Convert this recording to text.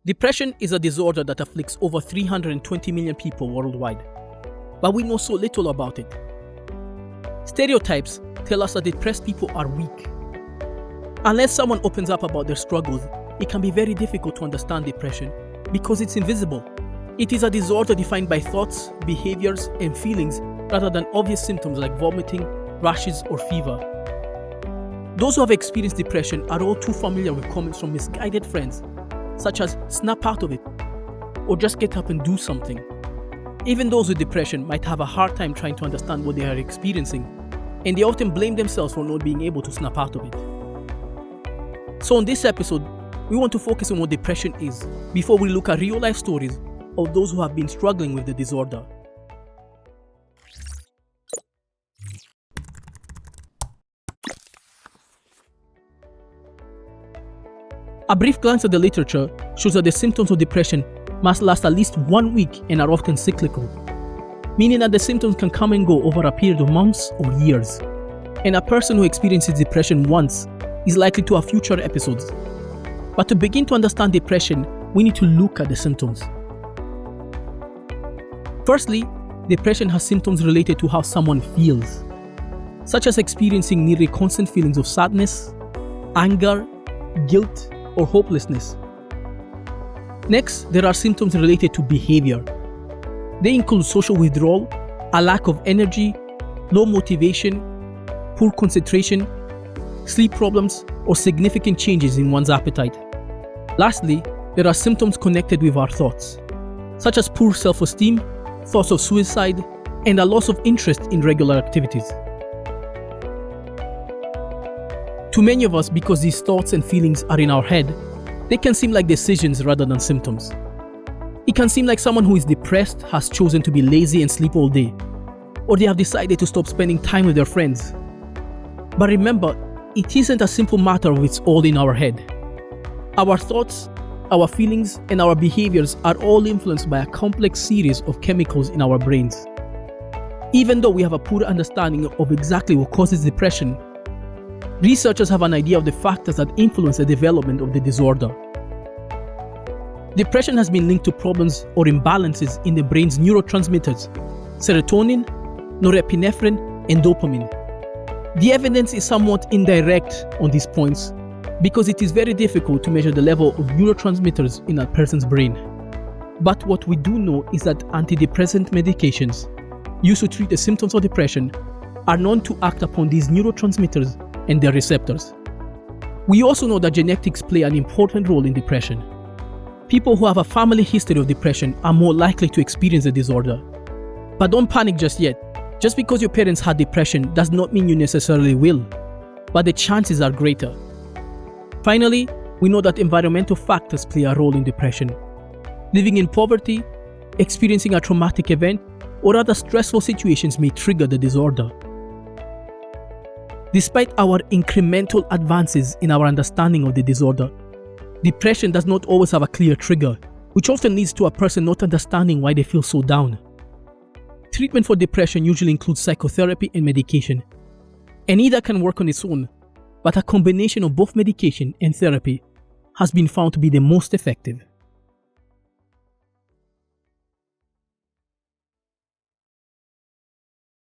Depression is a disorder that afflicts over 320 million people worldwide, but we know so little about it. Stereotypes tell us that depressed people are weak. Unless someone opens up about their struggles, it can be very difficult to understand depression because it's invisible. It is a disorder defined by thoughts, behaviors, and feelings rather than obvious symptoms like vomiting, rashes, or fever. Those who have experienced depression are all too familiar with comments from misguided friends, such as "snap out of it" or "just get up and do something." Even those with depression might have a hard time trying to understand what they are experiencing, and they often blame themselves for not being able to snap out of it. So in this episode, we want to focus on what depression is before we look at real-life stories of those who have been struggling with the disorder. A brief glance at the literature shows that the symptoms of depression must last at least 1 week and are often cyclical, meaning that the symptoms can come and go over a period of months or years. And a person who experiences depression once is likely to have future episodes. But to begin to understand depression, we need to look at the symptoms. Firstly, depression has symptoms related to how someone feels, such as experiencing nearly constant feelings of sadness, anger, guilt, or hopelessness. Next, there are symptoms related to behavior. They include social withdrawal, a lack of energy, low motivation, poor concentration, sleep problems, or significant changes in one's appetite. Lastly, there are symptoms connected with our thoughts, such as poor self-esteem, thoughts of suicide, and a loss of interest in regular activities. To many of us, because these thoughts and feelings are in our head, they can seem like decisions rather than symptoms. It can seem like someone who is depressed has chosen to be lazy and sleep all day, or they have decided to stop spending time with their friends. But remember, it isn't a simple matter of it's all in our head. Our thoughts, our feelings, and our behaviors are all influenced by a complex series of chemicals in our brains. Even though we have a poor understanding of exactly what causes depression, researchers have an idea of the factors that influence the development of the disorder. Depression has been linked to problems or imbalances in the brain's neurotransmitters, serotonin, norepinephrine, and dopamine. The evidence is somewhat indirect on these points because it is very difficult to measure the level of neurotransmitters in a person's brain. But what we do know is that antidepressant medications used to treat the symptoms of depression are known to act upon these neurotransmitters and their receptors. We also know that genetics play an important role in depression. People who have a family history of depression are more likely to experience the disorder. But don't panic just yet. Just because your parents had depression does not mean you necessarily will, but the chances are greater. Finally, we know that environmental factors play a role in depression. Living in poverty, experiencing a traumatic event, or other stressful situations may trigger the disorder. Despite our incremental advances in our understanding of the disorder, depression does not always have a clear trigger, which often leads to a person not understanding why they feel so down. Treatment for depression usually includes psychotherapy and medication, and either can work on its own, but a combination of both medication and therapy has been found to be the most effective.